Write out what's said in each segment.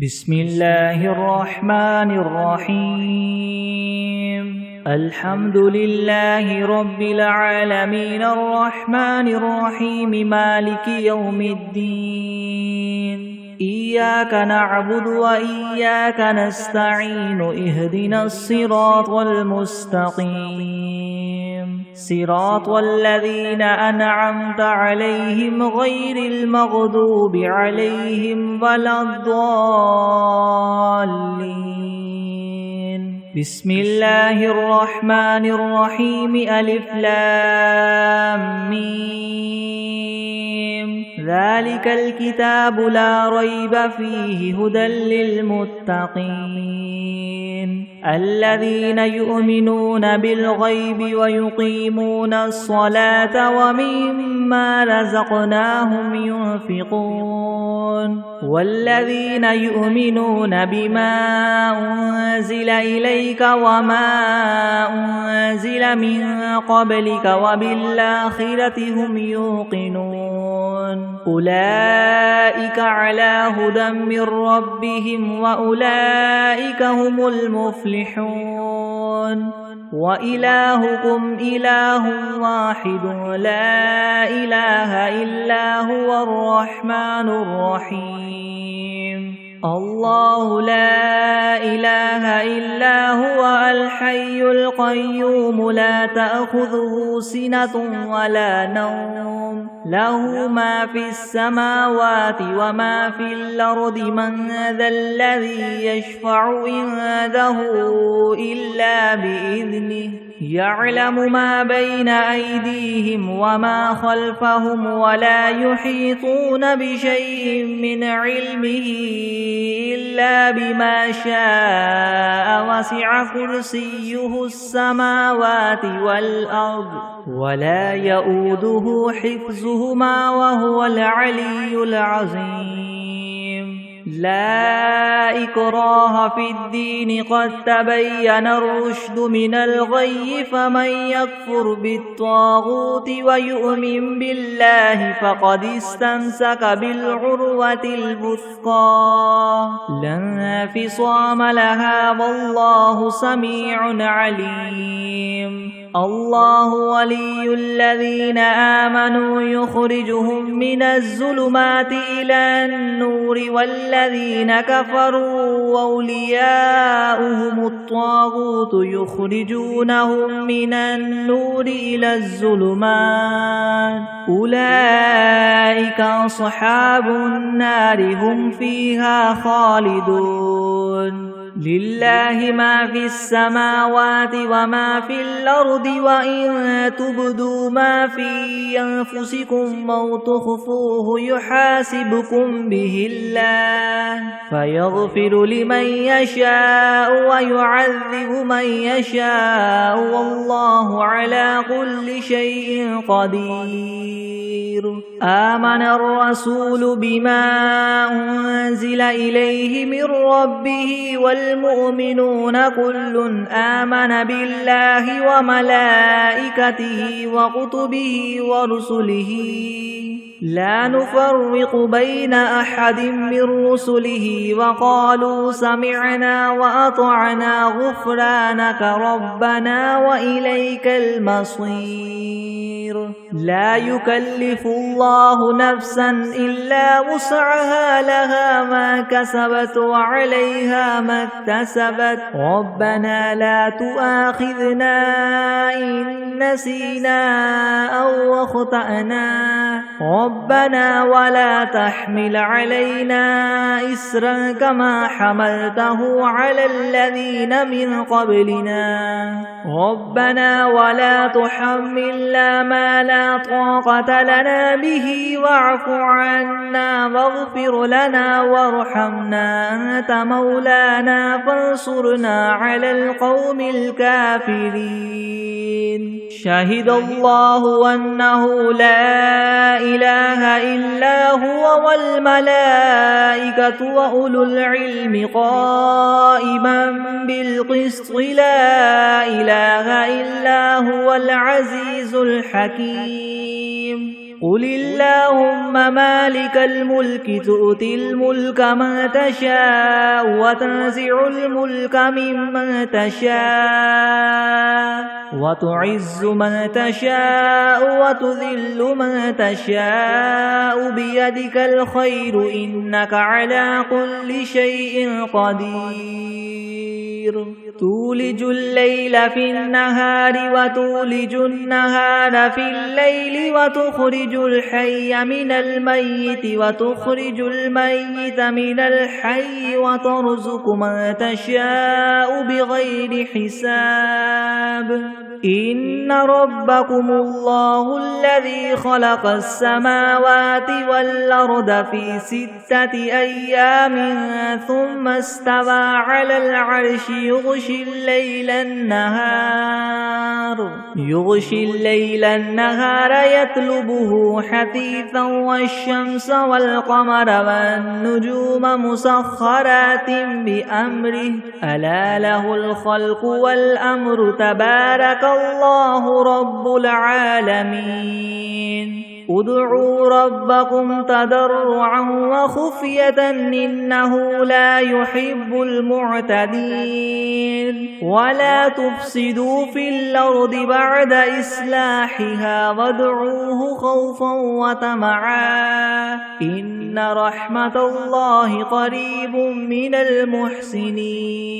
بسم الله الرحمن الرحيم الحمد لله رب العالمين الرحمن الرحيم مالك يوم الدين إياك نعبد وإياك نستعين اهدنا الصراط المستقيم صراط الذين أنعمت عليهم غير المغضوب عليهم ولا الضالين بسم الله الرحمن الرحيم ألف لام ميم ذلك الكتاب لا ريب فيه هدى للمتقين الذين يؤمنون بالغيب ويقيمون الصلاة ومما رزقناهم ينفقون والذين يؤمنون بما أنزل إليك وما أنزل من قبلك وبالآخرة هم يوقنون أولئك على هدى من ربهم وأولئك هم المفلحون وإلهكم إله واحد لا إله إلا هو الرحمن الرحيم الله لا إله إلا هو الحي القيوم لا تأخذه سنة ولا نوم له ما في السماوات وما في الأرض من ذا الذي يشفع عنده إلا بإذنه يعلم ما بين أيديهم وما خلفهم ولا يحيطون بشيء من علمه إلا بما شاء وسع كرسيه السماوات والأرض ولا يؤوده حفظهما وهو العلي العظيم لا إكراه في الدين قد تبين الرشد من الغي فمن يكفر بالطاغوت ويؤمن بالله فقد استمسك بالعروة الوثقى لا انفصام لها والله سميع عليم الله ولي الذين آمنوا يخرجهم من الظلمات إلى النور والذين كفروا أولياؤهم الطاغوت يخرجونهم من النور إلى الظلمات أولئك أصحاب النار هم فيها خالدون لله ما في السماوات وما في الأرض وإن تبدوا ما في أنفسكم أو تخفوه يحاسبكم به الله فيغفر لمن يشاء ويعذب من يشاء والله على كل شيء قدير آمن الرسول بما أنزل إليه من ربه والمؤمنون كل آمن بالله وملائكته وكتبه ورسله لا نفرق بين أحد من رسله وقالوا سمعنا وأطعنا غفرانك ربنا وإليك المصير لا يكلف الله نفسا إلا وسعها لها ما كسبت وعليها ما اكتسبت ربنا لا تؤاخذنا إن نسينا أو أخطأنا ربنا ولا تحمل علينا إسرا كما حملته على الذين من قبلنا ربنا ولا تحملنا ما لا طاقة لنا به واعف عنا واغفر لنا وارحمنا أنت مولانا فانصرنا على القوم الكافرين شهد الله أنه لا إله إلا هو والملائكة وأولو العلم قائما بالقسط لا إله إلا هو العزيز الحكيم قل اللهم مالك الملك تؤتي الملك من تشاء وتنزع الملك ممن تشاء وتعز من تشاء وتذل من تشاء بيدك الخير إنك على كل شيء قدير تولج الليل في النهار وتولج النهار في الليل وتخرج الحي من الميت وتخرج الميت من الحي وترزق من تشاء بغير حساب إن ربكم الله الذي خلق السماوات والأرض في 6 أيام ثم استوى على العرش يغشي الليل النهار يطلبه حثيثا والشمس والقمر والنجوم مسخرات بأمره ألا له الخلق والأمر تبارك الله رب العالمين ادعوا ربكم تضرعا وخفية إنه لا يحب المعتدين ولا تفسدوا في الأرض بعد إصلاحها وادعوه خوفا وطمعا إن رحمة الله قريب من المحسنين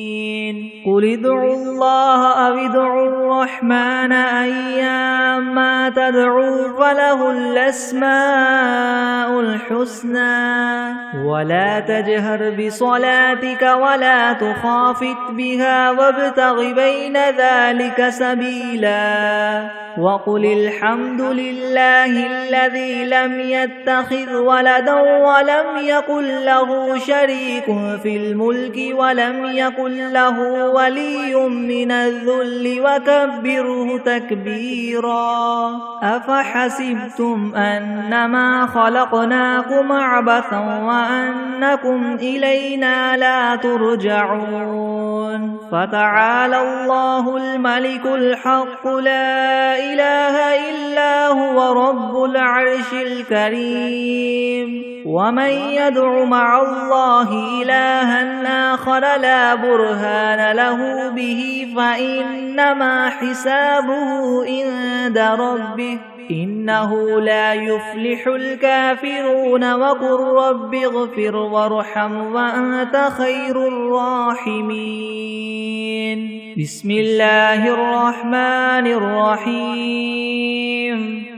قل ادعوا الله أو ادعوا الرحمن أيما تدعوا فله الأسماء الحسنى ولا تجهر بصلاتك ولا تخافت بها وابتغ بين ذلك سبيلا وقل الحمد لله الذي لم يتخذ ولدا ولم يكن له شريك في الملك ولم يكن له ولي من الذل وكبره تكبيرا أفحسبتم أنما خلقناكم عبثا وأنكم إلينا لا ترجعون فتعالى الله الملك الحق لا إله إلا هو رب العرش الكريم ومن يدع مع الله إلها آخر لا برهان له به فإنما حسابه عند ربه إنه لا يفلح الكافرون وقل رب اغفر وارحم وأنت خير الراحمين بسم الله الرحمن الرحيم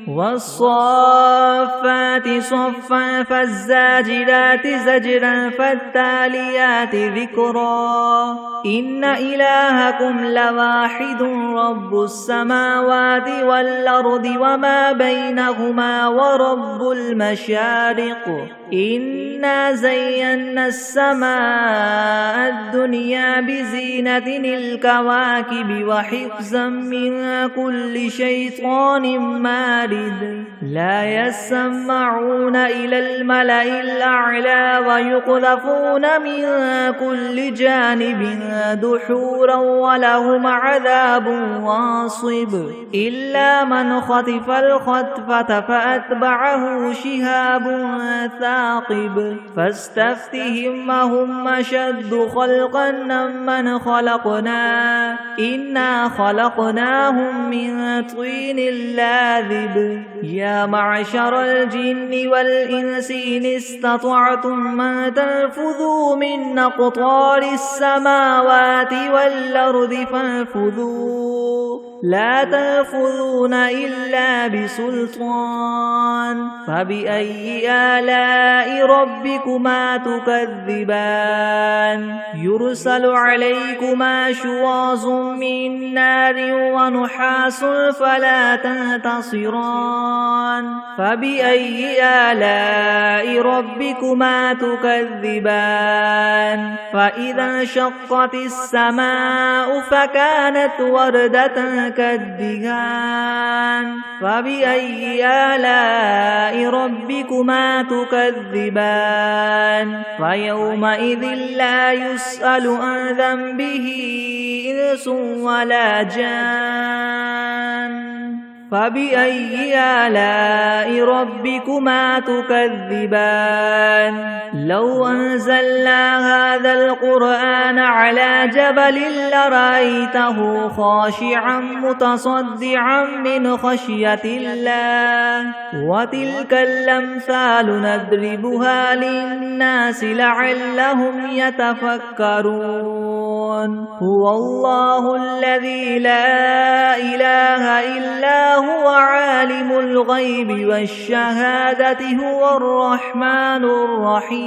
والصافات صفا فالزاجرات زجرا فالتاليات ذكرا إن إلهكم لواحد رب السماوات والأرض وما بينهما ورب المشارق إنا زينا السماء الدنيا بزينة الكواكب وحفظا من كل شيطان مارد لا يسمعون إلى الملأ الأعلى ويقذفون من كل جانب دحورا ولهم عذاب واصب إلا من خطف الخطفة فأتبعه شهاب ثاقب فاستفتهم هم أشد خلقا ممن خلقنا إنا خلقناهم من طين لاذب يا معشر الجن والإنس إن استطعتم أن تنفذوا من أقطار السماوات والأرض فانفذوا لا تنفذون إلا بسلطان فبأي آلاء ربكما تكذبان يرسل عليكما شواظ من نار ونحاس فلا تنتصران فبأي آلاء ربكما تكذبان فإذا انشقت السماء فكانت وردة كالدهان فبأي آلاء ربكما تكذبان فيومئذ لا يسأل عن ذنبه إنس ولا جان فبأي آلاء ربكما تكذبان لو أنزلنا هذا القرآن على جبل لرأيته خاشعا متصدعا من خشية الله وتلك الأمثال نضربها للناس لعلهم يتفكرون هو الله الذي لا إله إلا هو عالم الغيب والشهادة هو الرحمن الرحيم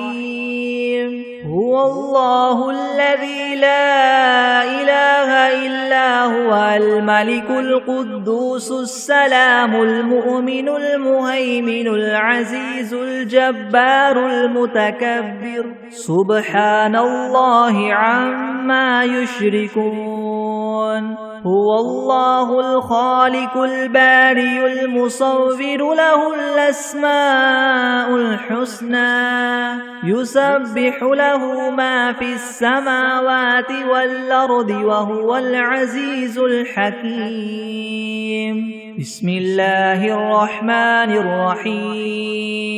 هو الله الذي لا إله إلا هو الملك القدوس السلام المؤمن المهيمن العزيز الجبار المتكبر سبحان الله عما يشركون هو الله الخالق البارئ المصور له الأسماء الحسنى يسبح له ما في السماوات والأرض وهو العزيز الحكيم بسم الله الرحمن الرحيم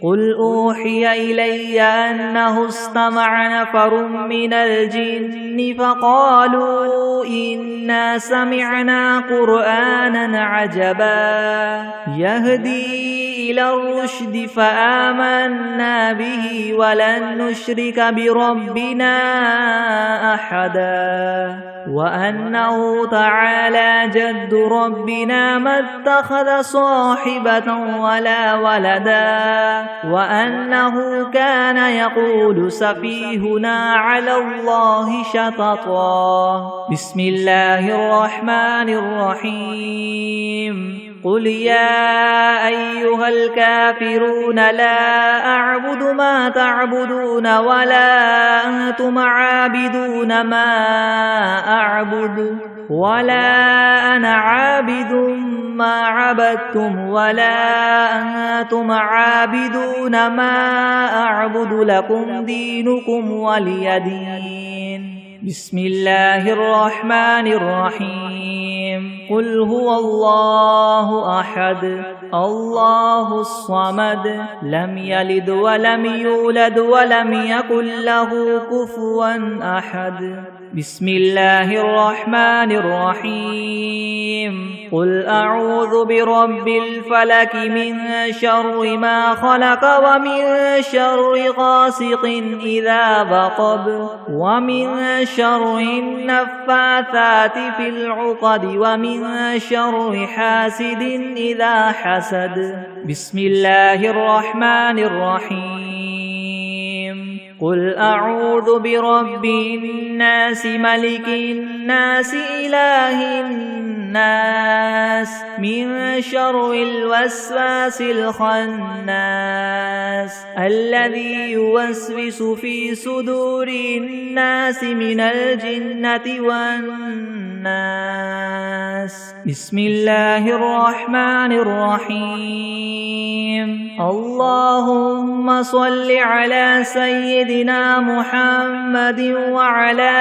قل أوحي إلي أنه استمع نفر من الجن فقالوا إنا سمعنا قرآنا عجبا يهدي إلى الرشد فآمنا به ولن نشرك بربنا أحدا وأنه تعالى جد ربنا ما اتخذ صاحبة ولا ولدا وأنه كان يقول سفيهنا على الله شططا بسم الله الرحمن الرحيم قل يا أيها الكافرون لا أعبد ما تعبدون ولا أنتم عابدون ما أعبد ولا أنا عابد ما عبدتم ولا أنتم عابدون ما أعبد لكم دينكم ولي دين بسم الله الرحمن الرحيم قل هو الله أحد الله الصمد لم يلد ولم يولد ولم يكن له كفوا أحد بسم الله الرحمن الرحيم قل أعوذ برب الفلك من شر ما خلق ومن شر غاسق إذا وقب ومن شر النفاثات في العقد ومن شر حاسد إذا حسد بسم الله الرحمن الرحيم قل أعوذ برب الناس ملك الناس إله الناس من شر الوسواس الخناس الذي يوسوس في صدور الناس من الجنة والناس بسم الله الرحمن الرحيم اللهم صل على سيدنا محمد وعلى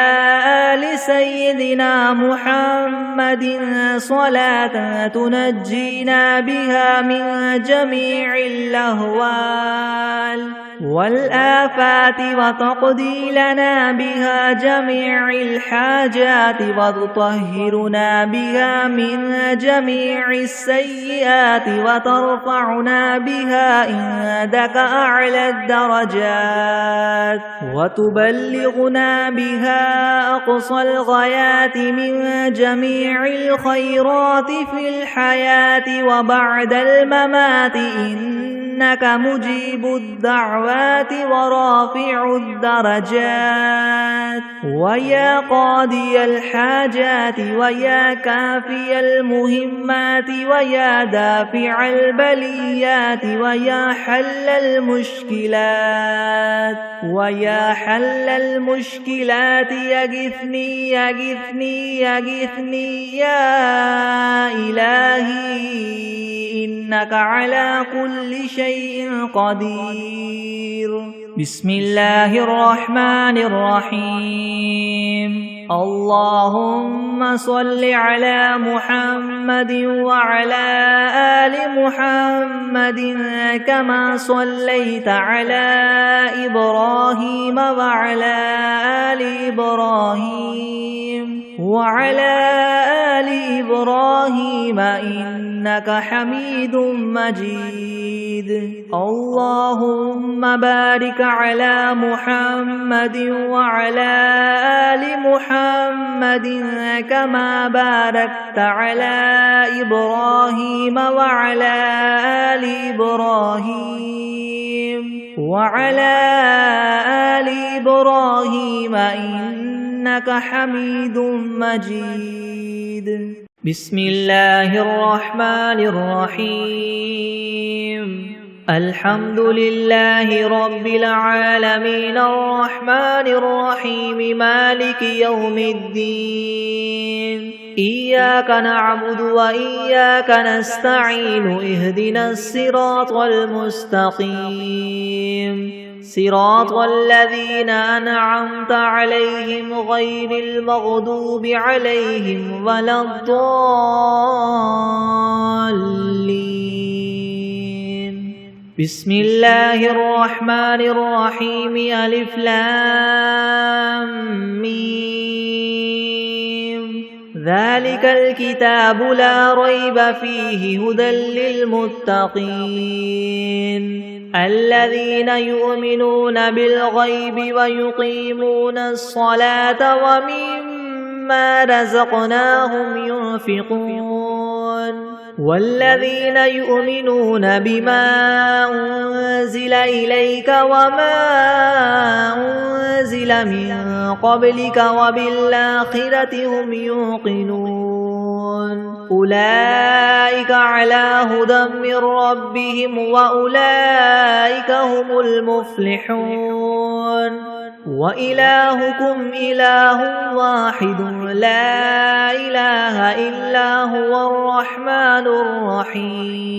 آل سيدنا محمد صلاة تنجينا بها من جميع الأهوال والآفات وتقضي لنا بها جميع الحاجات وتطهرنا بها من جميع السيئات وترفعنا بها عندك أعلى الدرجات وتبلغنا بها أقصى الغايات من جميع الخيرات في الحياة وبعد الممات إنك مجيب الدعوات ورافع الدرجات ويا قاضي الحاجات ويا كافي المهمات ويا دافع البليات ويا حل المشكلات ويا حل المشكلات يغثني يغثني يغثني يا إلهي إنك على كل شيء قدير بسم الله الرحمن الرحيم اللهم صل على محمد وعلى آل محمد كما صليت على إبراهيم وعلى آل إبراهيم إنك حميد مجيد اللهم بارك على محمد وعلى آل محمد كما باركت على إبراهيم وعلى آل إبراهيم إنك حميد مجيد بسم الله الرحمن الرحيم الحمد لله رب العالمين الرحمن الرحيم مالك يوم الدين إياك نعبد وإياك نستعين اهدنا الصراط المستقيم صراط الذين أنعمت عليهم غير المغضوب عليهم ولا الضالين بسم الله الرحمن الرحيم ألف لام ميم ذلك الكتاب لا ريب فيه هدى للمتقين الذين يؤمنون بالغيب ويقيمون الصلاة ومما رزقناهم ينفقون والذين يؤمنون بما أنزل إليك وما أنزل من قبلك وبالآخرة هم يوقنون أولئك على هدى من ربهم وأولئك هم المفلحون وإلهكم إله واحد لا إله إلا هو الرحمن الرحيم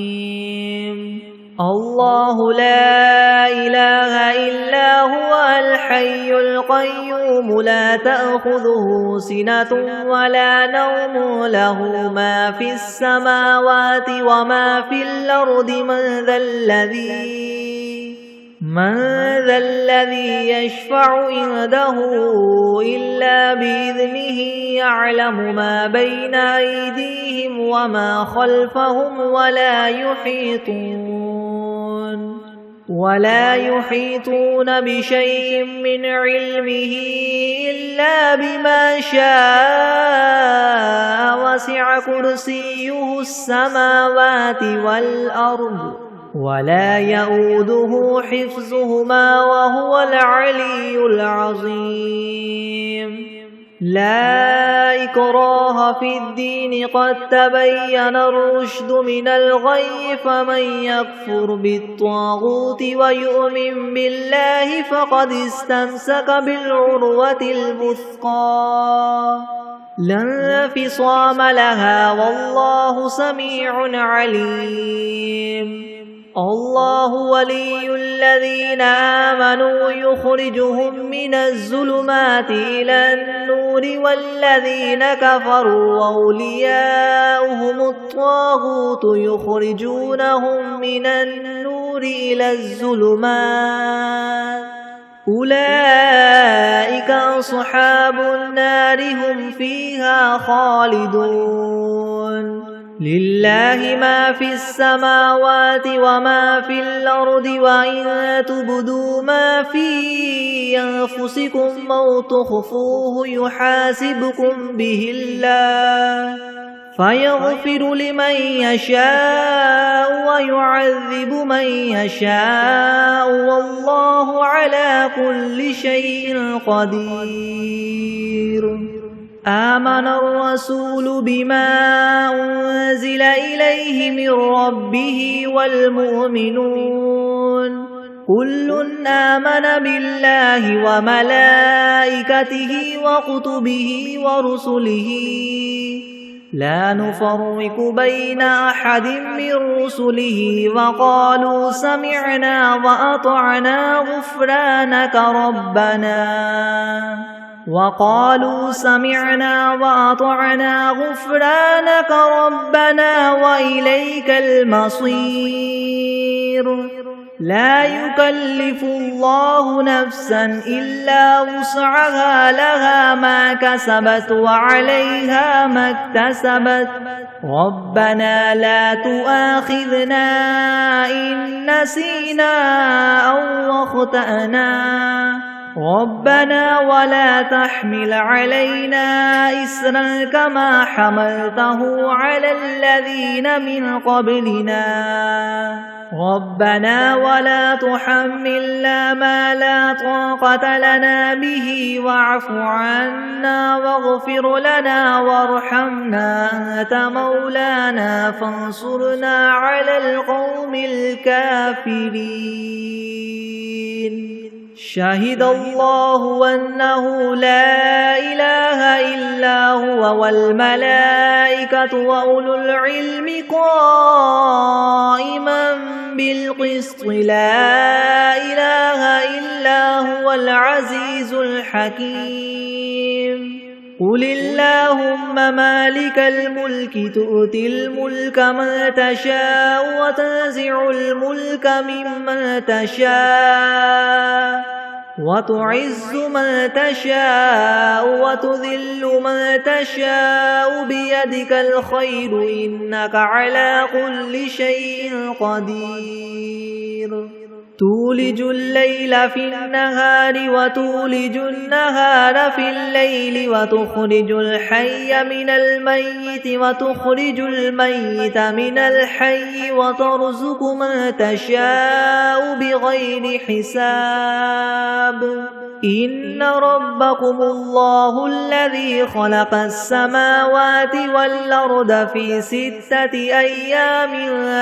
الله لا إله إلا هو الحي القيوم لا تأخذه سنة ولا نوم له ما في السماوات وما في الأرض من ذا الذي يشفع عنده إلا بإذنه يعلم ما بين أيديهم وما خلفهم ولا يحيطون بشيء من علمه إلا بما شاء وسع كرسيه السماوات والأرض ولا يؤوده حفظهما وهو العلي العظيم لا إكراه في الدين قد تبين الرشد من الغي فمن يكفر بالطاغوت ويؤمن بالله فقد استمسك بالعروة الوثقى لا انفصام لها والله سميع عليم الله ولي الذين آمنوا يخرجهم من الظلمات إلى النور والذين كفروا أولياؤهم الطاغوت يخرجونهم من النور إلى الظلمات أولئك أصحاب النار هم فيها خالدون لله ما في السماوات وما في الأرض وإن تبدوا ما في أنفسكم أو تخفوه يحاسبكم به الله فيغفر لمن يشاء ويعذب من يشاء والله على كل شيء قدير آمن الرسول بما أنزل إليه من ربه والمؤمنون كل آمن بالله وملائكته وكتبه ورسله لا نفرق بين أحد من رسله وقالوا سمعنا وأطعنا غفرانك ربنا وإليك المصير لا يكلف الله نفسا إلا وسعها لها ما كسبت وعليها ما اكتسبت ربنا لا تؤاخذنا إن نسينا أو أخطأنا ربنا ولا تحمل علينا إسرا كما حملته على الذين من قبلنا ربنا ولا تحملنا ما لا طاقة لنا به واعف عنا واغفر لنا وارحمنا أنت مولانا فانصرنا على القوم الكافرين شهد الله أنه لا إله إلا هو والملائكة وأولو العلم قائما بالقسط لا إله إلا هو العزيز الحكيم قل اللهم مالك الملك تؤتي الملك من تشاء وتنزع الملك ممن تشاء وتعز من تشاء وتذل من تشاء بيدك الخير إنك على كل شيء قدير تولج الليل في النهار وتولج النهار في الليل وتخرج الحي من الميت وتخرج الميت من الحي وترزق من تشاء بغير حساب إن ربكم الله الذي خلق السماوات والأرض في 6 أيام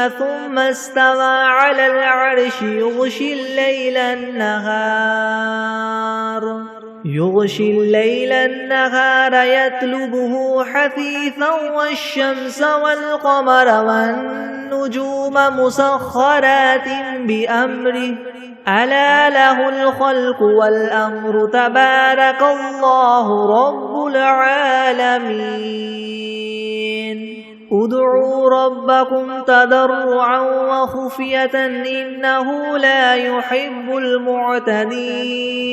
ثم استوى على العرش يغشي الليل النهار يطلبه حثيثا والشمس والقمر والنجوم مسخرات بأمره ألا له الخلق والأمر تبارك الله رب العالمين ادعوا ربكم تضرعا وخفية إنه لا يحب المعتدين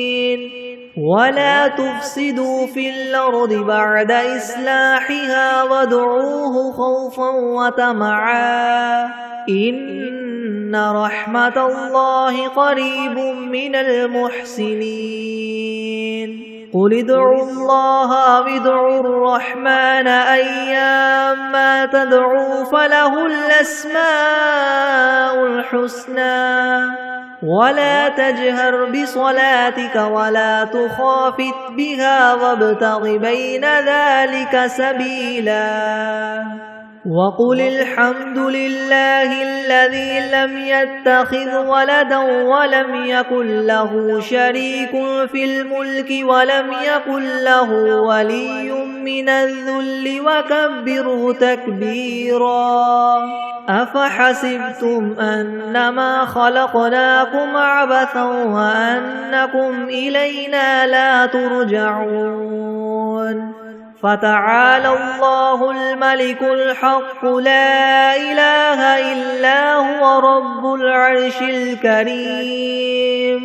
ولا تفسدوا في الأرض بعد إصلاحها وادعوه خوفا وطمعا إن رحمة الله قريب من المحسنين قل ادعوا الله أو ادعوا الرحمن أيما تدعوا فله الأسماء الحسنى ولا تجهر بصلاتك ولا تخافت بها وابتغ بين ذلك سبيلا وقل الحمد لله الذي لم يتخذ ولدا ولم يكن له شريك في الملك ولم يكن له ولي من الذل وكبره تكبيرا أفحسبتم أنما خلقناكم عبثا وأنكم إلينا لا ترجعون فتعالى الله الملك الحق لا إله إلا هو رب العرش الكريم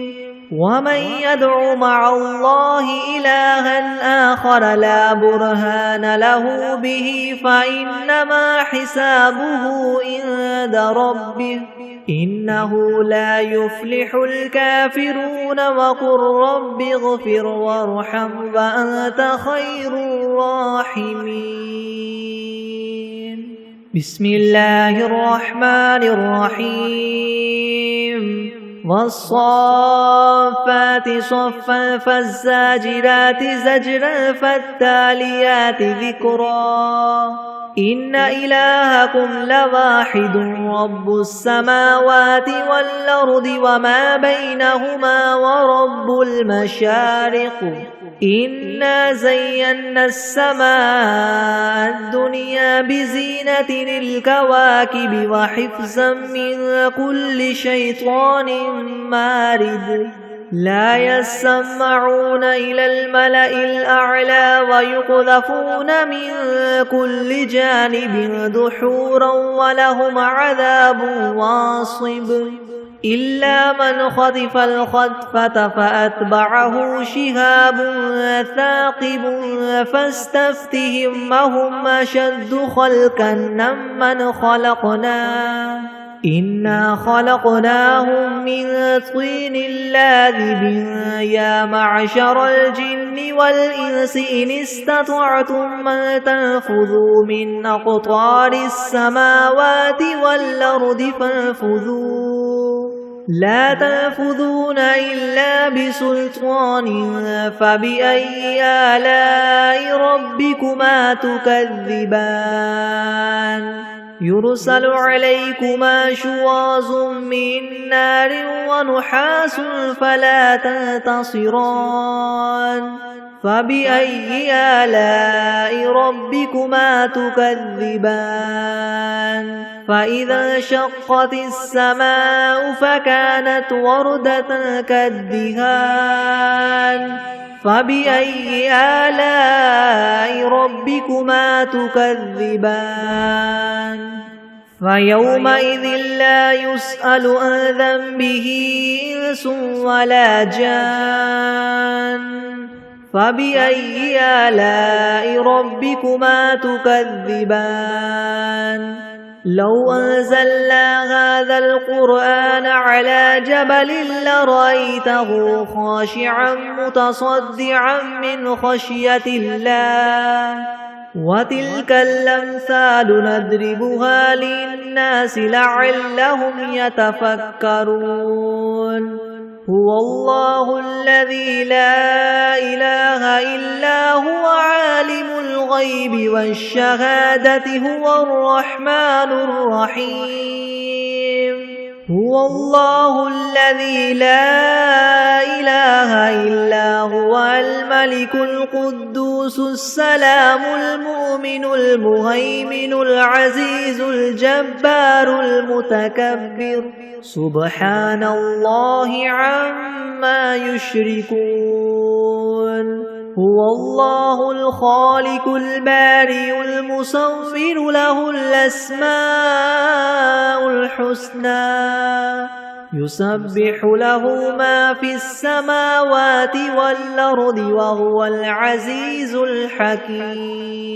ومن يدع مع الله إلها آخر لا برهان له به فإنما حسابه عند ربه إنه لا يفلح الكافرون وقل رب اغفر وارحم وأنت خير الراحمين بسم الله الرحمن الرحيم والصافات صفا فالزاجرات زجرا فالتاليات ذكرا إن إلهكم لواحد رب السماوات والأرض وما بينهما ورب المشارق إنا زينا السماء الدنيا بزينة الكواكب وحفظا من كل شيطان مارد لا يسمعون إلى الملأ الأعلى ويقذفون من كل جانب دحورا ولهم عذاب واصب إلا من خطف الخطفة فأتبعه شهاب ثاقب فاستفتهم أهم أشد خلقا ممن خلقنا إنا خلقناهم من طين لاذب يا معشر الجن والإنس إن استطعتم أن تنفذوا من أقطار السماوات والأرض فانفذوا لا تنفذون إلا بسلطان فبأي آلاء ربكما تكذبان يرسل عليكما شواظ من نار ونحاس فلا تنتصران فبأي آلاء ربكما تكذبان فإذا انشقت السماء فكانت وردة كالدهان فبأي آلاء ربكما تكذبان فيومئذ لا يسأل عن ذنبه إنس ولا جان فبأي آلاء ربكما تكذبان لو أنزلنا هذا القرآن على جبل لرأيته خاشعا متصدعا من خشية الله وتلك الأمثال نضربها للناس لعلهم يتفكرون هو الله الذي لا إله إلا هو عالم الغيب والشهادة هو الرحمن الرحيم هو الله الذي لا إله إلا هو الملك القدوس السلام المؤمن المهيمن العزيز الجبار المتكبر سبحان الله عما يشركون هو الله الخالق البارئ المصور له الأسماء الحسنى يسبح له ما في السماوات والأرض وهو العزيز الحكيم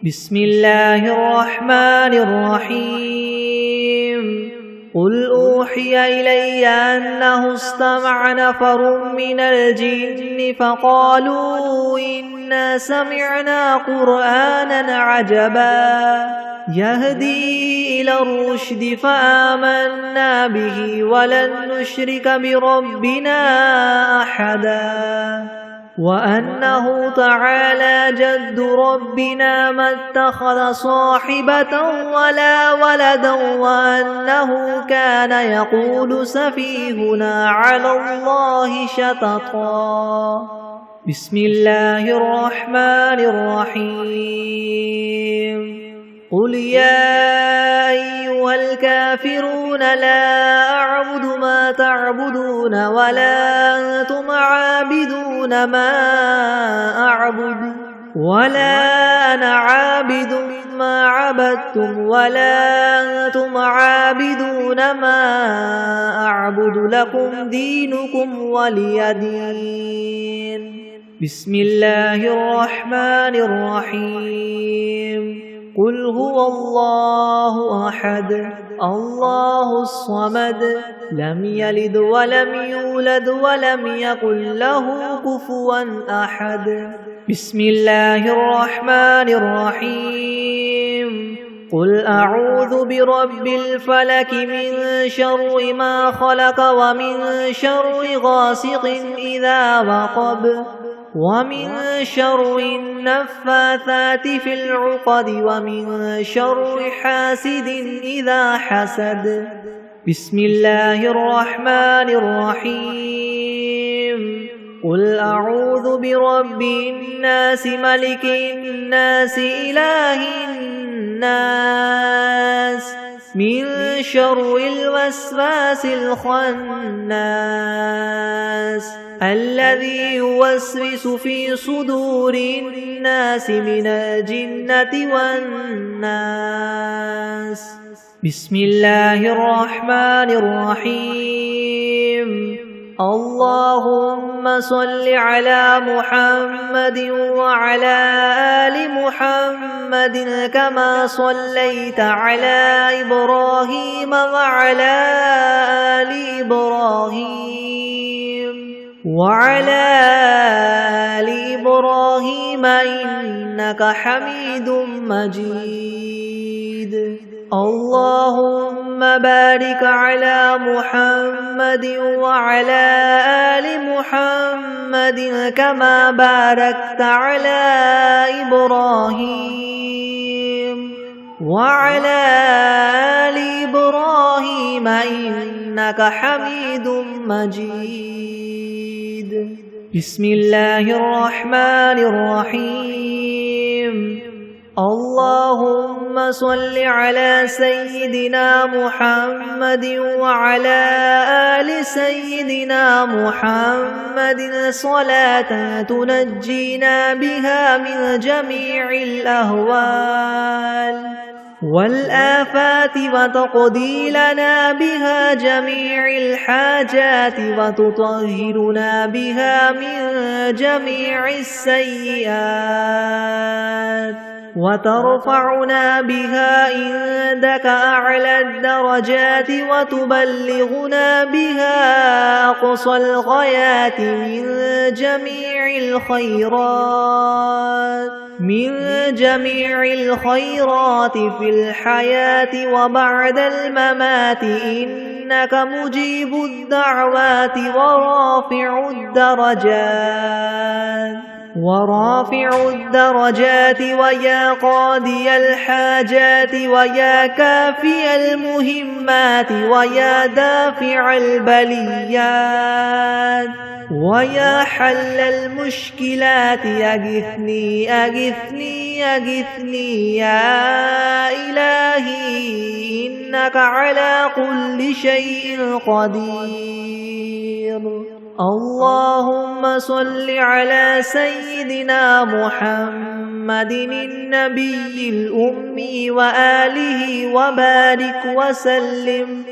بسم الله الرحمن الرحيم قل أوحي إلي أنه استمع نفر من الجن فقالوا إنا سمعنا قرآنا عجبا يهدي إلى الرشد فآمنا به ولن نشرك بربنا أحدا وأنه تعالى جد ربنا ما اتخذ صاحبة ولا ولدا وأنه كان يقول سفيهنا على الله شططا بسم الله الرحمن الرحيم قل يا أيها الكافرون لا أعبد ما تعبدون ولا أنتم عابدون ما أعبد ولا أنا عابد ما عبدتم ولا أنتم عابدون ما أعبد لكم دينكم ولي دين بسم الله الرحمن الرحيم قل هو الله أحد الله الصمد لم يلد ولم يولد ولم يكن له كفوا أحد بسم الله الرحمن الرحيم قل أعوذ برب الفلك من شر ما خلق ومن شر غاسق إذا وقب ومن شر النفاثات في العقد ومن شر حاسد إذا حسد. بسم الله الرحمن الرحيم. قل أعوذ برب الناس ملك الناس إله الناس من شر الوسواس الخناس الذي يوسوس في صدور الناس من الجنة والناس. بسم الله الرحمن الرحيم. اللهم صل على محمد وعلى آل محمد كما صليت على إبراهيم وعلى آل إبراهيم إنك حميد مجيد. اللهم بارك على محمد وعلى آل محمد كما باركت على إبراهيم وعلى آل إبراهيم إنك حميد مجيد. بسم الله الرحمن الرحيم. اللهم صل على سيدنا محمد وعلى آل سيدنا محمد صلاة تنجينا بها من جميع الأهوال والآفات وتقضي لنا بها جميع الحاجات وتطهرنا بها من جميع السيئات وترفعنا بها عندك أعلى الدرجات وتبلغنا بها أقصى الغايات من جميع الخيرات في الحياة وبعد الممات إنك مجيب الدعوات ورافع الدرجات ويا قاضي الحاجات ويا كافي المهمات ويا دافع البليات ويا حل المشكلات أغثني أغثني أغثني يا إلهي إنك على كل شيء قدير. اللهم صل على سيدنا محمد النبي الأمي وآله وبارك وسلم.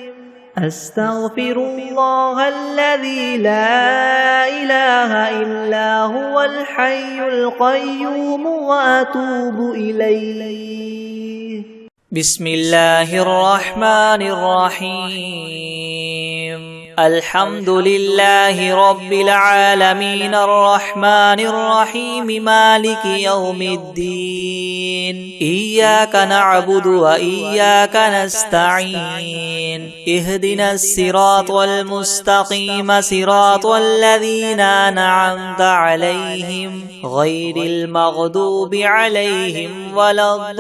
أستغفر الله الذي لا إله إلا هو الحي القيوم وأتوب إليه. بسم الله الرحمن الرحيم. الحمد لله رب العالمين الرحمن الرحيم مالك يوم الدين. إياك نعبد وإياك نستعين. اهدنا الصراط المستقيم صراط الذين أنعمت عليهم غير المغضوب عليهم ولا الضالين.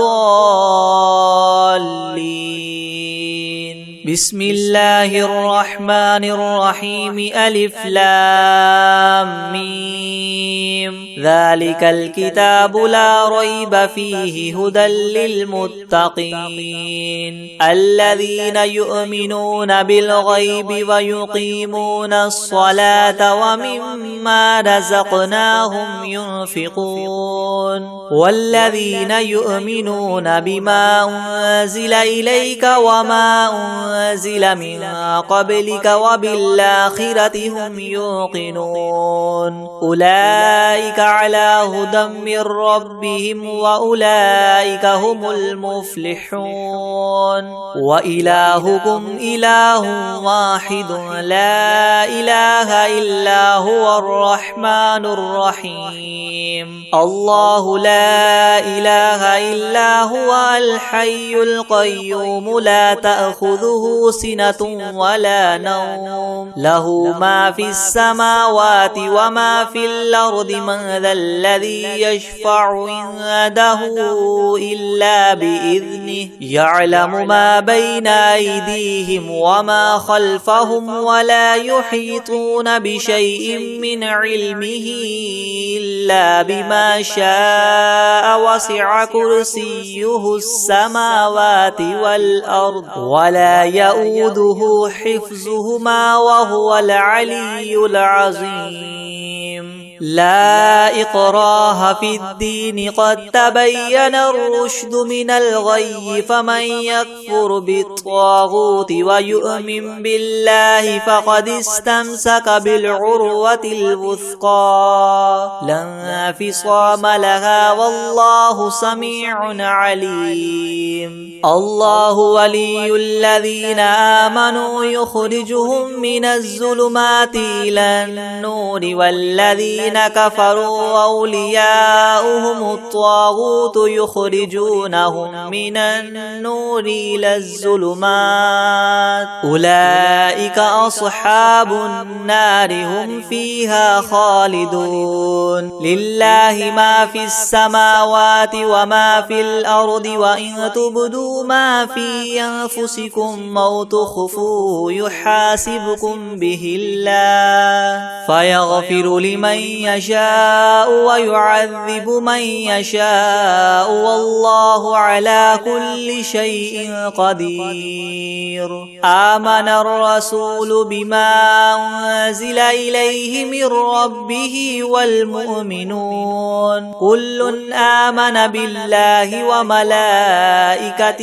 بسم الله الرحمن الرحيم. ألف لام ميم. ذلك الكتاب لا ريب فيه هدى للمتقين الذين يؤمنون بالغيب ويقيمون الصلاة ومما رزقناهم ينفقون والذين يؤمنون بما أنزل إليك وما أنزل من قبلك وبالآخرة هم يوقنون. أولئك على هدى من ربهم وأولئك هم المفلحون وإلهكم إله واحد لا إله إلا هو الرحمن الرحيم الله لا إله إلا هو الحي القيوم لا تأخذه سنة ولا نوم له ما في السماوات وما في الأرض من ذا الذي يشفع عنده إلا بإذنه يعلم ما بين أيديهم وما خلفهم ولا يحيطون بشيء من علمه إلا بما شاء وسع كرسيه السماوات والأرض ولا يؤوده حفظهما وهو العلي العظيم لا إكراه في الدين قد تبين الرشد من الغي فمن يكفر بالطاغوت ويؤمن بالله فقد استمسك بالعروة الوثقى لا انفصام لها والله سميع عليم الله ولي الذين آمنوا يخرجهم من الظلمات إلى النور والذين كفروا أولياؤهم الطاغوت يخرجونهم من النور إلى الظلمات أولئك أصحاب النار هم فيها خالدون لله ما في السماوات وما في الأرض وإن تبدوا ما في أنفسكم أو تخفوه يحاسبكم به الله فيغفر لمن يشاء ويعذب من يشاء والله على كل شيء قدير آمن الرسول بما أنزل إليه من ربه والمؤمنون كل آمن بالله وملائكته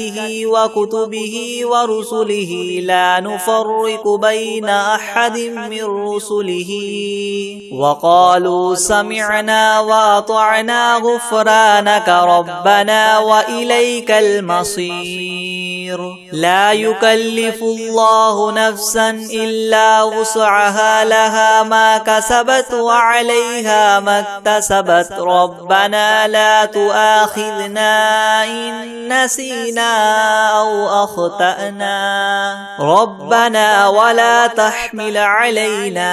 وكتبه ورسله لا نفرق بين أحد من رسله وقالوا سمعنا وأطعنا غفرانك ربنا وإليك المصير لا يكلف الله نفسا إلا وسعها لها ما كسبت وعليها ما اكتسبت ربنا لا تؤاخذنا إن نسينا أو أخطأنا ربنا ولا تحمل علينا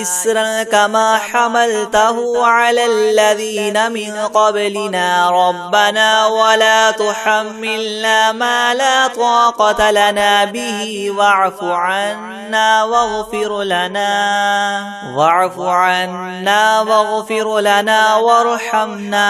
إسرا كما حملته على الذين من قبلنا ربنا ولا تحملنا ما لا طاقة لنا به واعف عنا واغفر لنا وارحمنا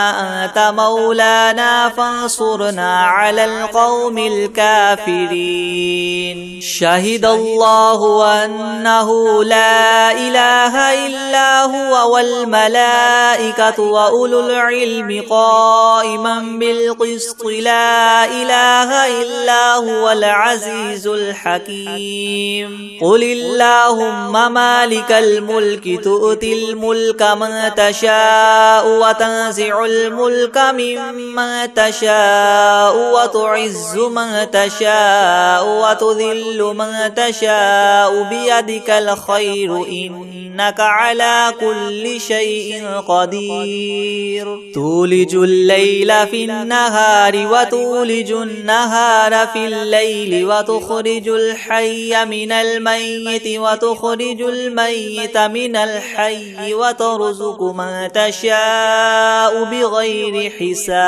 أنت مولانا فانصرنا على القوم الكافرين شهد الله أنه لا إله إلا هو والملائكة وأولو العلم قائما بالقسط لا إله إلا هو العزيز الحكيم قل اللهم مالك الملك تؤتي الملك من تشاء وتنزع الملك ممن تشاء وتعز من تشاء وتذل من تشاء بيدك الخير إنك على كل شيء قدير تولج الليل في النهار وتولج النهار في الليل وتخرج الحي من الميت وتخرج الميت من الحي وترزق من تشاء بغير حساب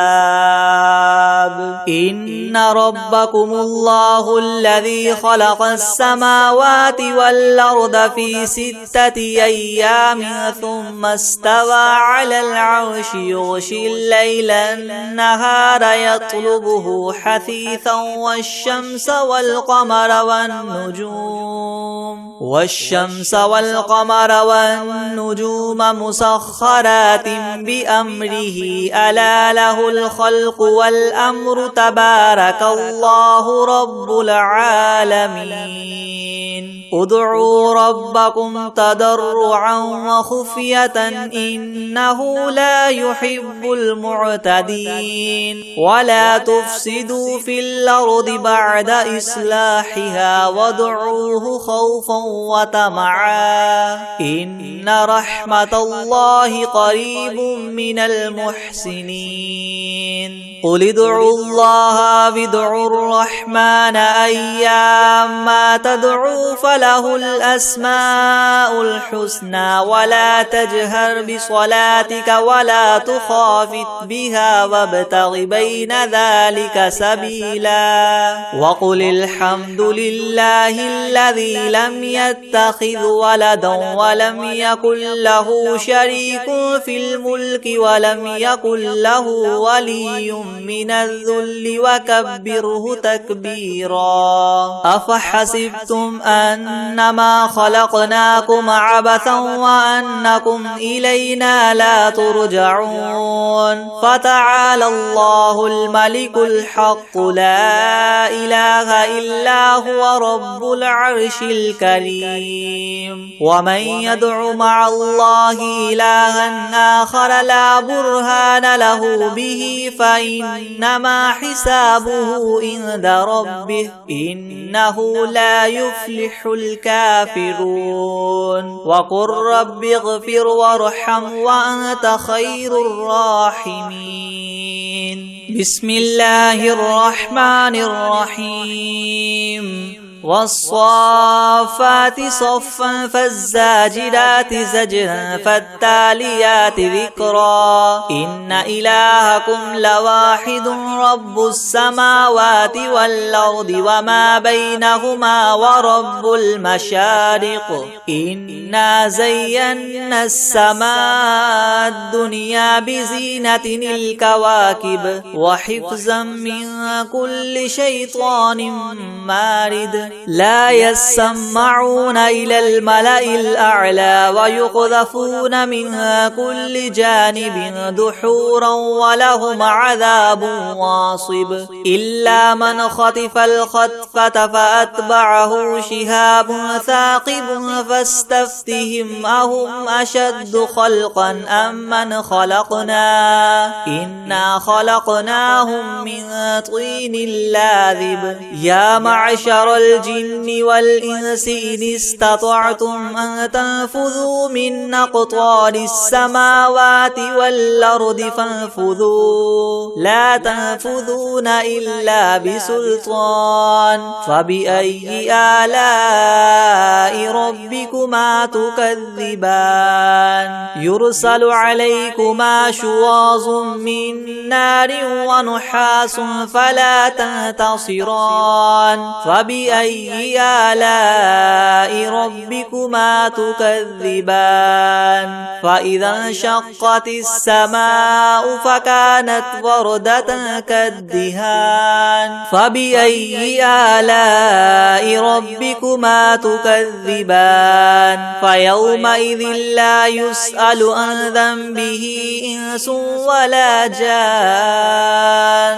إن ربكم الله الذي خلق السماوات والأرض في 6 أيام ثم استوى على العرش يغشي الليل النهار يطلبه حثيثا والشمس والقمر والنجوم مسخرات بأمره ألا له الخلق والأمر تبارك الله رب العالمين ادعوا ربكم تضرعا تضرعا وخفية إنه لا يحب المعتدين ولا تفسدوا في الأرض بعد إصلاحها وادعوه خوفا وطمعا إن رحمة الله قريب من المحسنين قل ادعوا الله وادعوا الرحمن أيما تدعوا فله الأسماء الحسنى ولا تجهر بصلاتك ولا تخافت بها وابتغ بين ذلك سبيلا وقل الحمد لله الذي لم يتخذ ولدا ولم يكن له شريك في الملك ولم يكن له ولي من الذل وكبره تكبيرا أفحسبتم أنما خلقناكم عبثا وأنكم إلينا لا ترجعون فتعالى الله الملك الحق لا إله إلا هو رب العرش الكريم ومن يدع مع الله إلها آخر لا برهان له به فإنما حسابه عند ربه إنه لا يفلح الكافرون وقل رب اغفر وارحم وأنت خير الراحمين بسم الله الرحمن الرحيم والصافات صفا فالزاجرات زجرا فالتاليات ذكرا إن إلهكم لواحد رب السماوات والأرض وما بينهما ورب المشارق إنا زينا السماء الدنيا بزينة الكواكب وحفظا من كل شيطان مارد لا يسمعون إلى الملأ الأعلى ويقذفون منها كل جانب دحورا ولهم عذاب واصب إلا من خطف الخطفة فأتبعه شهاب ثاقب فاستفتهم أهم أشد خلقا أم من خلقنا إنا خلقناهم من طين لاذب يا معشر الجن والإنس إن استطعتم أن تنفذوا من أقطار السماوات والأرض فانفذوا لا تنفذون إلا بسلطان فبأي آلاء ربكما تكذبان يرسل عليكما شواظ من نار ونحاس فلا تنتصران فبأي آلاء ربكما تكذبان فإذا انشقت السماء فكانت وردة كالدهان فبأي آلاء ربكما تكذبان فيومئذ لا يسأل عن ذنبه إنس ولا جان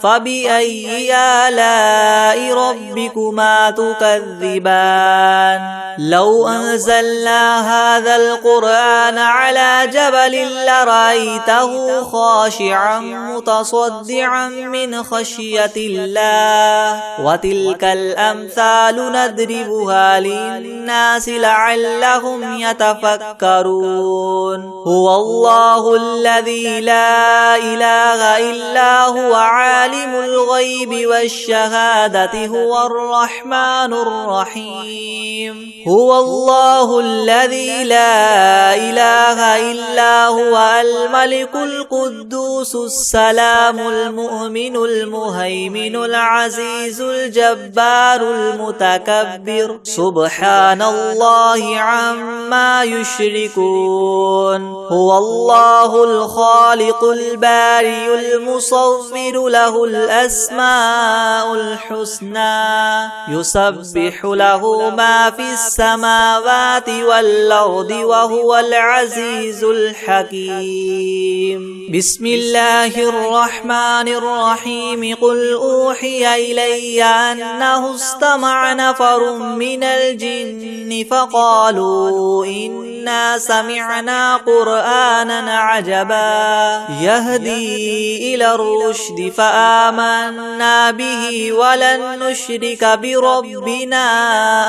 فبأي آلاء ربكما تكذبان لو أنزلنا هذا القرآن على جبل لرأيته خاشعا متصدعا من خشية الله وتلك الأمثال نضربها للناس لعلهم يتفكرون هو الله الذي لا إله إلا هو عالم الغيب والشهادة هو الرحمن الرحيم هو الله الذي لا إله إلا هو الملك القدوس السلام المؤمن المهيمن العزيز الجبار المتكبر سبحان الله عما يشركون هو الله الخالق البارئ المصور له الأسماء الحسنى يسبح له ما في السماوات والأرض وهو العزيز الحكيم بسم الله الرحمن الرحيم قل أوحي إلي أنه استمع نفر من الجن فقالوا إنا إنا سمعنا قرآنا عجبا يهدي إلى الرشد فآمنا به ولن نشرك بربنا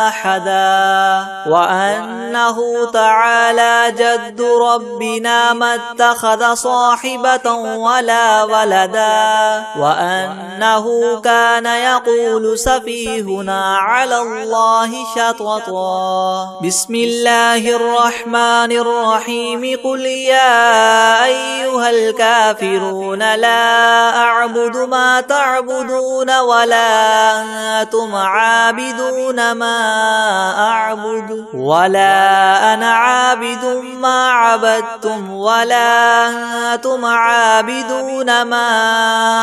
أحدا وأنه تعالى جد ربنا ما اتخذ صاحبة ولا ولدا وأنه كان يقول سفيهنا على الله شططا. بسم الله الرحمن الرحيم. قل يا أيها الكافرون لا أعبد ما تعبدون ولا أنتم عابدون ما أعبد ولا أنا عابد ما عبدتم ولا أنتم عابدون ما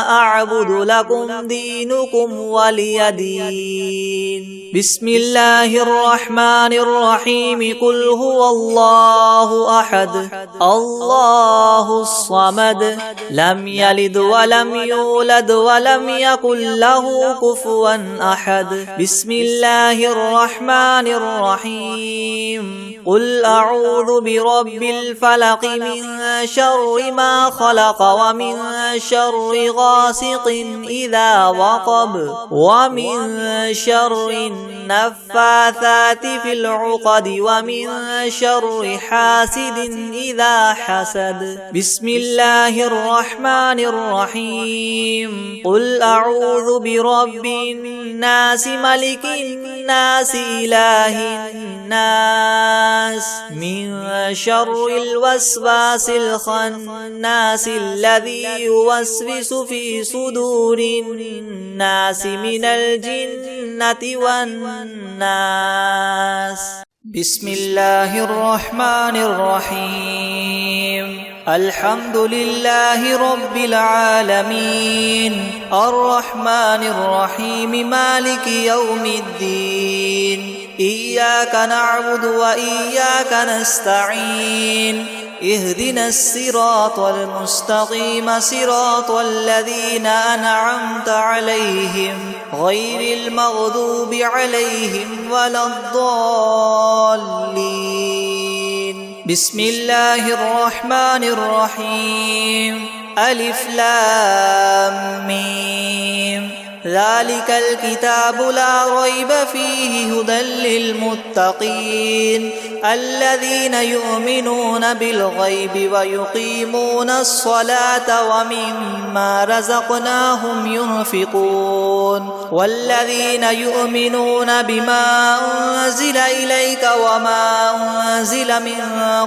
أعبد لكم دينكم ولي دين. بسم الله الرحمن الرحيم. قل هو الله أحد الله الصمد لم يلد ولم يولد ولم يكن له كفوا أحد. بسم الله الرحمن الرحيم. قل أعوذ برب الفلق من شر ما خلق ومن شر غاسق إذا وقب ومن شر النفاثات في العقد ومن شر حاسد إذا حسد. بسم الله الرحمن الرحيم. قل أعوذ برب الناس ملك الناس إله الناس من شر الوسواس الخناس الذي يوسوس في صدور الناس من الجنة والناس. بسم الله الرحمن الرحيم. الحمد لله رب العالمين الرحمن الرحيم مالك يوم الدين. إياك نعبد وإياك نستعين. اهدنا الصراط المستقيم صراط الذين أنعمت عليهم غير المغضوب عليهم ولا الضالين. بسم الله الرحمن الرحيم. ألف لام ميم. ذلك الكتاب لا ريب فيه هدى للمتقين الذين يؤمنون بالغيب ويقيمون الصلاة ومما رزقناهم ينفقون والذين يؤمنون بما أنزل إليك وما أنزل من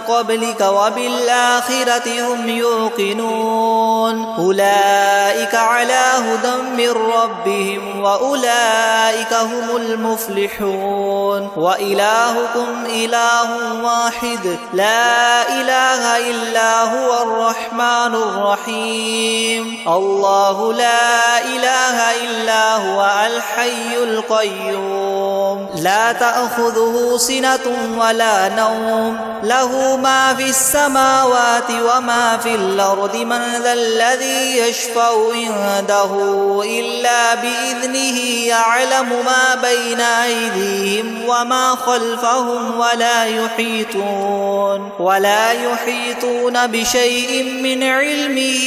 قبلك وبالآخرة هم يوقنون أولئك على هدى من ربهم وأولئك هم المفلحون. وإلهكم إله واحد لا إله إلا هو الرحمن الرحيم. الله لا إله إلا هو الحي القيوم لا تأخذه سنة ولا نوم له ما في السماوات وما في الأرض. من ذا الذي يشفع عنده إلا بإذنه يعلم ما بين أيديهم وما خلفهم ولا يحيطون بشيء من علمه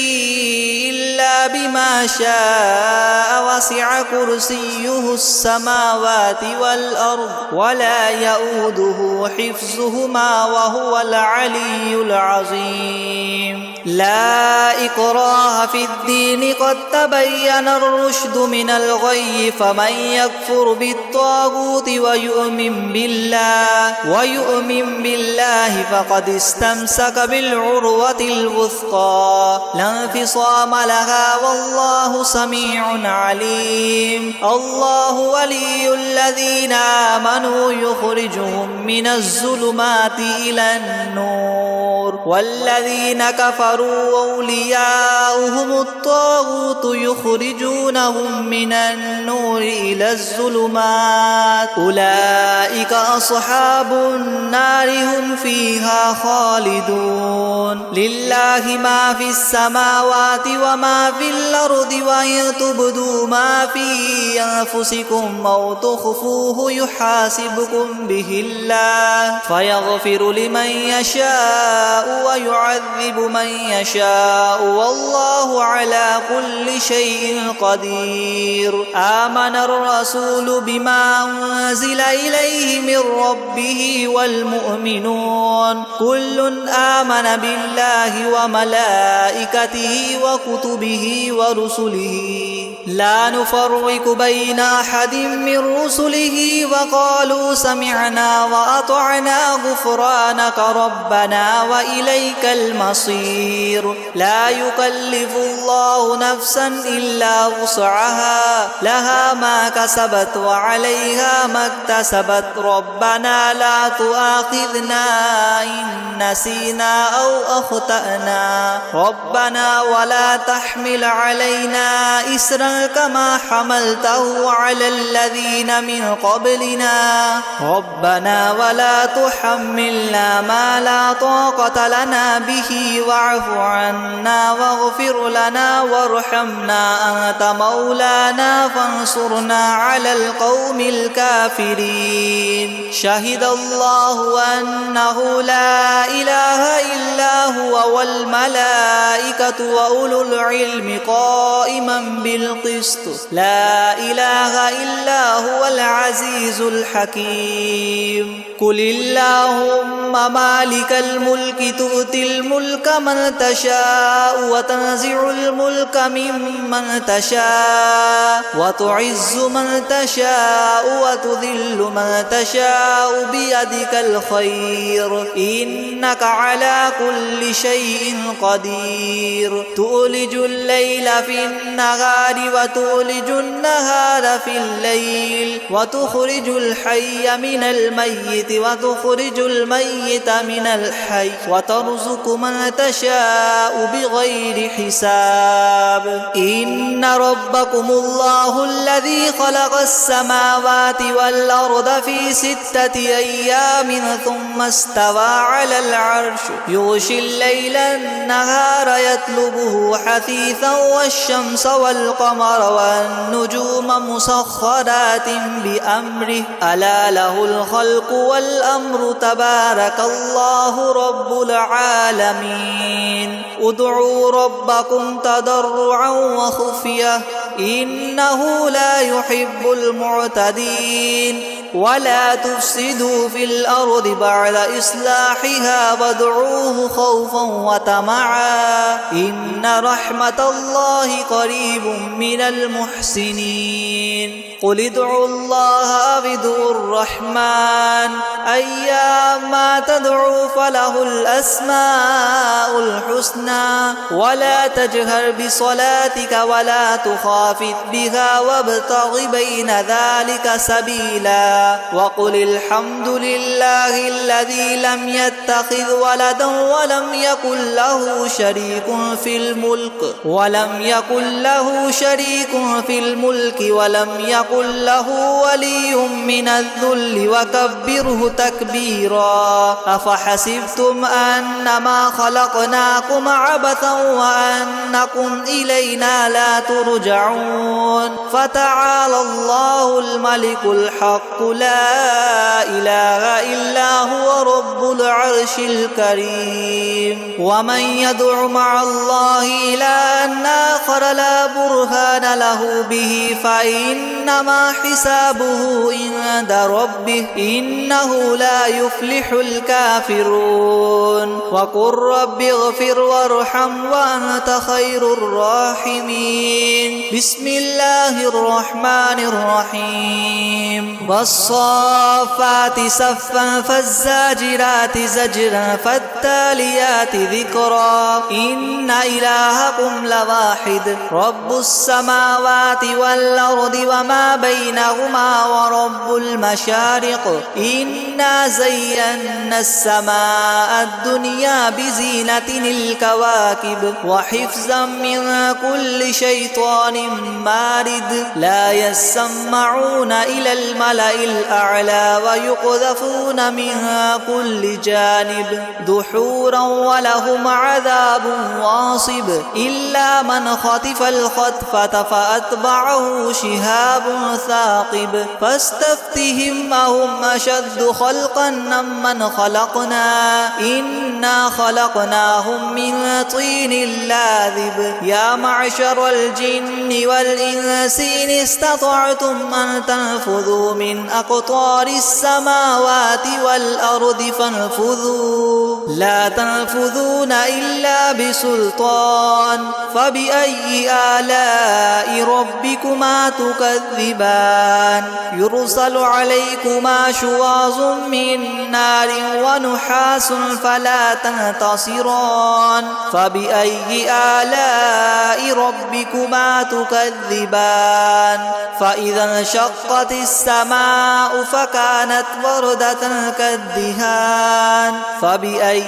إلا بما شاء وسع كرسيه السماوات والأرض ولا يؤوده حفظهما وهو العلي العظيم. لا إكراه في الدين قد تبين الرشد من الغي فمن يكفر بالطاغوت ويؤمن بالله فقد استمسك بالعروة الوثقى لا انفصام لها والله سميع عليم. الله ولي الذين آمنوا يخرجهم من الظلمات إلى النور والذين كفروا كفروا أولياؤهم الطاغوت يخرجونهم من النور إلى الظلمات أولئك أصحاب النار هم فيها خالدون لله ما في السماوات وما في الأرض وإن تبدوا ما في أنفسكم أو تخفوه يحاسبكم به الله فيغفر لمن يشاء ويعذب من يشاء والله على كل شيء قدير آمن الرسول بما أنزل إليه من ربه والمؤمنون كل آمن بالله وملائكته وكتبه ورسله لا نفرق بين أحد من رسله وقالوا سمعنا وأطعنا غفرانك ربنا وإليك المصير لا يكلف الله نفسا إلا وسعها لها ما كسبت وعليها ما اكتسبت ربنا لا تؤاخذنا إن نسينا أو أخطأنا ربنا ولا تحمل علينا إسرا كما حملته على الذين من قبلنا ربنا ولا تحملنا ما لا طاقة لنا به واعف عنا واغفر لنا وارحمنا أنت مولانا فانصرنا على القوم الكافرين شهد الله أنه لا إله إلا هو والملائكة وأولو العلم قائما بالقسط لا إله إلا هو العزيز الحكيم قل اللهم مالك الملك تؤتي الملك من تشاء وتنزع الملك ممن تشاء وتعز من تشاء وتذل من تشاء بيدك الخير إنك على كل شيء قدير تولج الليل في النهار وتولج النهار في الليل وتخرج الحي من الميت وتخرج الميت من الحي وترزق من تشاء بغير حساب إن ربكم الله الذي خلق السماوات والأرض في 6 أيام ثم استوى على العرش يغشي الليل النهار يطلبه حثيثا والشمس والقمر والنجوم مسخرات بأمره ألا له الخلق والأمر تبارك الله رب العالمين ادعوا ربكم تضرعا وخفية إنه لا يحب المعتدين ولا تفسدوا في الأرض بعد إصلاحها وادعوه خوفا وطمعا إن رحمة الله قريب من المحسنين قل ادعوا الله أو ادعوا الرحمن أيما تدعوا فله الأسماء الحسنى ولا تجهر بصلاتك ولا تخافت بها وابتغ بين ذلك سبيلا وقل الحمد لله الذي لم يتخذ ولدا ولم يكن له شريك في الملك ولم يكن له ولي من الذل وكبره تكبيرا أفحسبتم أنما خلقناكم عبثا وأنكم إلينا لا ترجعون فتعالى الله الملك الحق لا إله إلا هو رب العرش الكريم ومن يدع مع الله إلها آخر لا برهان له به فإنما حسابه عند ربه إنه لا يفلح الكافرون وقل رب اغفر وارحم وأنت خير الراحمين بسم الله الرحمن الرحيم والصافات صفا فالزاجرات زجرا فالتاليات ذكرا إن إن إلهكم لواحد رب السماوات والأرض وما بينهما ورب المشارق إنا زينا السماء الدنيا بزينة الكواكب وحفظا من كل شيطان مارد لا يسمعون إلى الملأ الأعلى ويقذفون من كل جانب دحورا ولهم عذاب واصب إلا من خطف الخطفة فأتبعه شهاب ثاقب فاستفتهم أهم أشد خلقا أم من خلقنا إنا خلقناهم من طين لاذب يا معشر الجن والإنس إن استطعتم أن تنفذوا من أقطار السماوات والأرض فانفذوا لا تنفذون إلا بسلطان فبأي آلاء ربكما تكذبان يرسل عليكما شواظ من نار ونحاس فلا تنتصران فبأي آلاء ربكما تكذبان فإذا انشقت السماء فكانت وردة كالدهان فبأي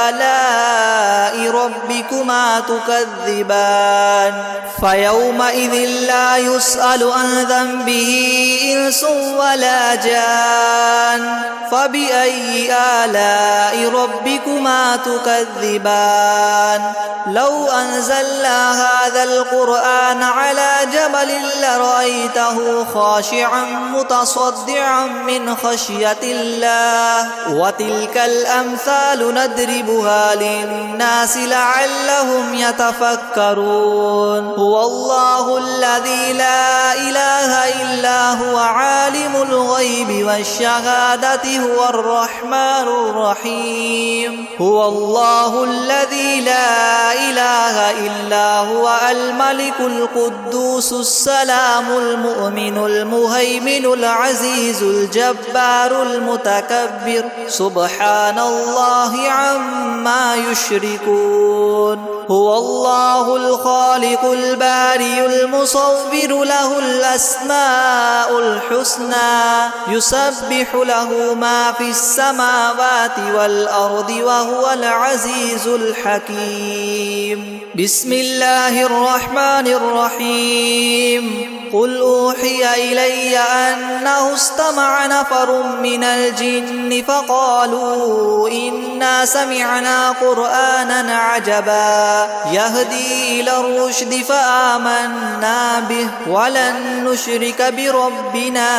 آلاء ربكما تكذبان فيومئذ لا يسأل عن ذنبه إنس ولا جان فبأي آلاء ربكما تكذبان لو أنزلنا هذا القرآن على جبل لرأيته خاشعا متصدعا من خشية الله وتلك الأمثال نضربها للناس لعلهم يتفكرون هو الله الذي لا إله إلا هو عالم الغيب والشهادة هو الرحمن الرحيم هو الله الذي لا إله إلا هو الملك القدوس السلام المؤمن المهيمن العزيز الجبار المتكبر سبحان الله عما يشركون هو الله الخالق البارئ المصور له الأسماء الحسنى يسبح له ما في السماوات والأرض وهو العزيز الحكيم بسم الله الرحمن الرحيم قل أوحي إلي أنه استمع نفر من الجن فقالوا إنا سمعنا قرآنا عجبا يهدي إلى الرشد فآمنا به ولن نشرك بربنا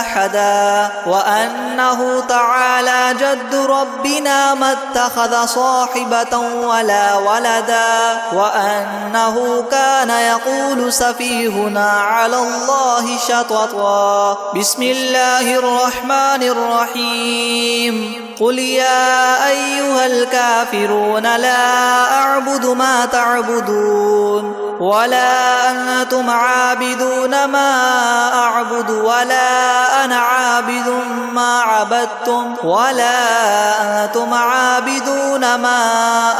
أحدا وأنه تعالى جد ربنا ما اتخذ صاحبة ولا ولدا وأنه كان يقول سفيهنا على الله شططا بسم الله الرحمن الرحيم قل يا أيها الكافرون لا أعبد ما تعبدون ولا أنتم عابدون ما أعبد ولا أنا عابد ما عبدتم ولا أنتم عابدون ما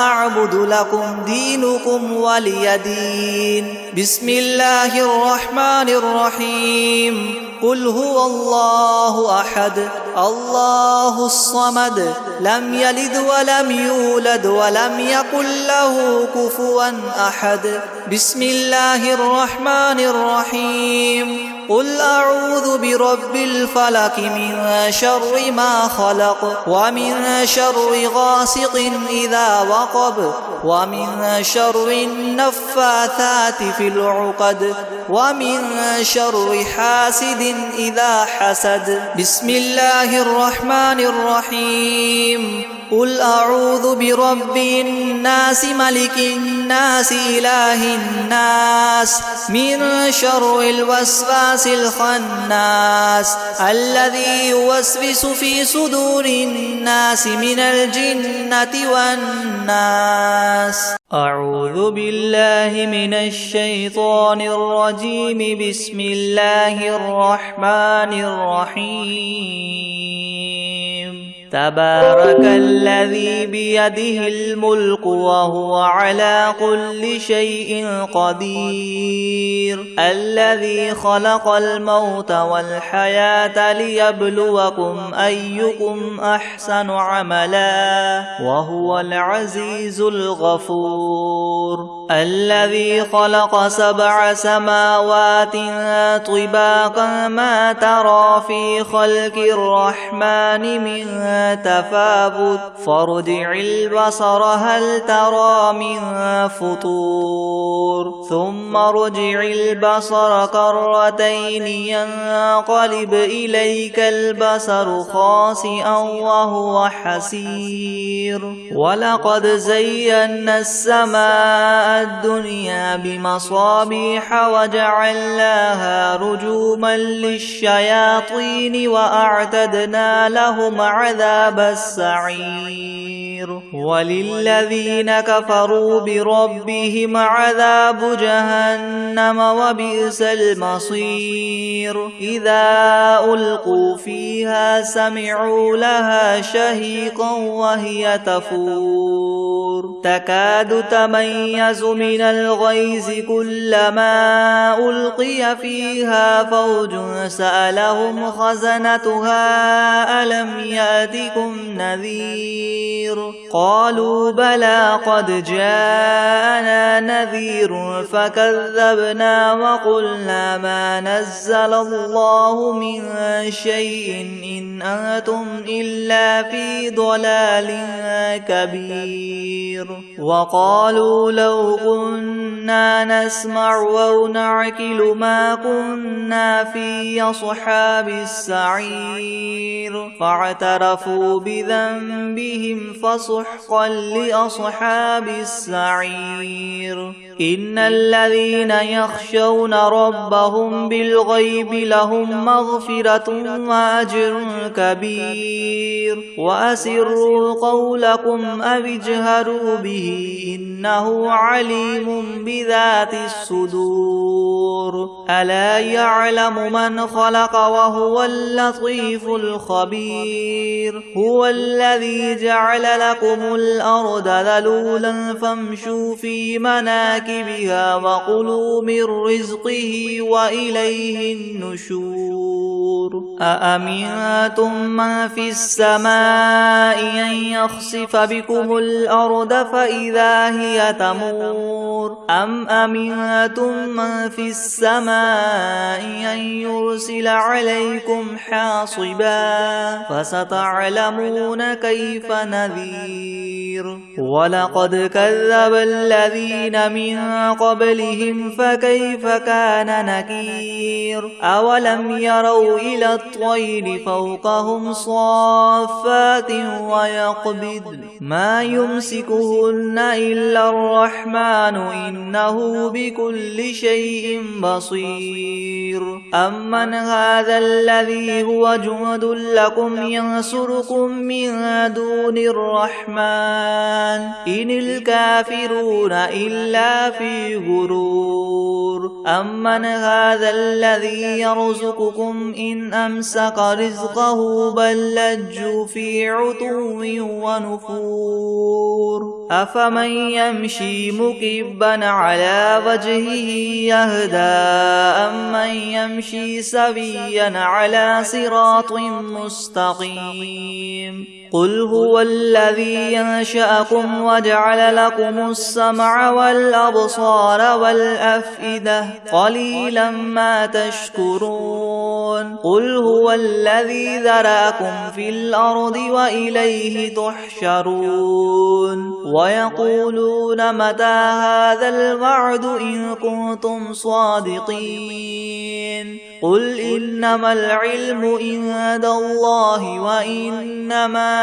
أعبد لكم دينكم ولي دين بسم الله الرحمن الرحيم قل هو الله أحد الله الصمد لم يلد ولم يولد ولم يكن له كفوا أحد بسم الله الرحمن الرحيم قل أعوذ برب الفلق من شر ما خلق ومن شر غاسق إذا وقب ومن شر النفاثات في العقد ومن شر حاسد إذا حسد بسم الله الرحمن الرحيم قل أعوذ برب الناس ملك الناس إله الناس من شر الوسواس الخناس الذي يوسوس في صدور الناس من الجنة والناس أعوذ بالله من الشيطان الرجيم بسم الله الرحمن الرحيم تبارك الذي بيده الملك وهو على كل شيء قدير الذي خلق الموت والحياة ليبلوكم أيكم أحسن عملا وهو العزيز الغفور الذي خلق 7 سماوات طباقا ما ترى في خلق الرحمن من تفاوت فارجع البصر هل ترى من فطور ثم ارجع البصر كرتين ينقلب إليك البصر خاسئا وهو حسير ولقد زينا السماء الدنيا بمصابيح وجعلناها رجوما للشياطين وأعتدنا لهم عذاب السعير وللذين كفروا بربهم عذاب جهنم وبئس المصير إذا ألقوا فيها سمعوا لها شهيقا وهي تفور تكاد تميز من الغيظ كلما ألقي فيها فوج سألهم خزنتها ألم يأتكم نذير قالوا بلى قد جاءنا نذير فكذبنا وقلنا ما نزل الله من شيء إن أنتم إلا في ضلال كبير وقالوا لو كنا نسمع أو نعقل ما كنا في أصحاب السعير فاعترفوا بذنبهم فسحقا لأصحاب السعير إن الذين يخشون ربهم بالغيب لهم مغفرة وأجر كبير وأسروا قولكم أو اجهروا به إنه عليم بذات الصدور ألا يعلم من خلق وهو اللطيف الخبير هو الذي جعل لكم الأرض ذلولا فامشوا في مناكبها وكلوا من رزقه وإليه النشور أأمنتم من في السماء أن يخسف بكم الأرض فإذا هي تمور أم أمنتم من في السماء أن يرسل عليكم حاصبا فستعلمون كيف نذير ولقد كذب الذين من قبلهم فكيف كان نكير أولم يروا إلى الطير فوقهم صافات ويقبضن ما يمسكهن إلا الرحمن إنه بكل شيء بصير أمن هذا الذي هو جند لكم ينصركم من دون الرحمن إن الكافرون إلا في غرور أمن هذا الذي يرزقكم إن أمسك رزقه بل لجوا في عتو ونفور أفمن يمشي مكبا على وجهه يهدى أمن يمشي سويا على صراط مستقيم قل هو الذي ينشأكم وجعل لكم السمع والأبصار والأفئدة قليلا ما تشكرون قل هو الذي ذرأكم في الأرض وإليه تحشرون ويقولون متى هذا الوعد إن كنتم صادقين قل إنما العلم عند الله وإنما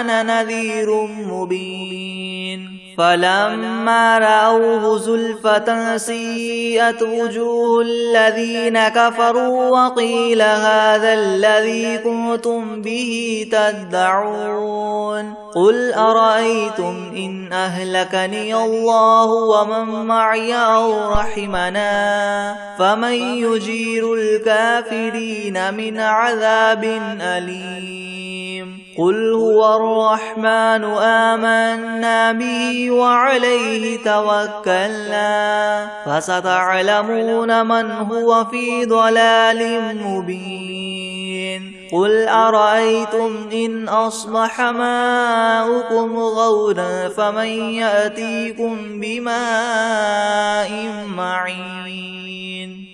أنا نذير مبين فلما رأوه زلفة سيئت وجوه الذين كفروا وقيل هذا الذي كنتم به تدعون قل أرأيتم إن أهلكني الله ومن معي أو رحمنا فمن يجير الكافرين من عذاب أليم قل هو الرحمن آمنا به وعليه توكلنا فستعلمون من هو في ضلال مبين قل أرأيتم إن أصبح ماؤكم غورا فمن يأتيكم بماء معين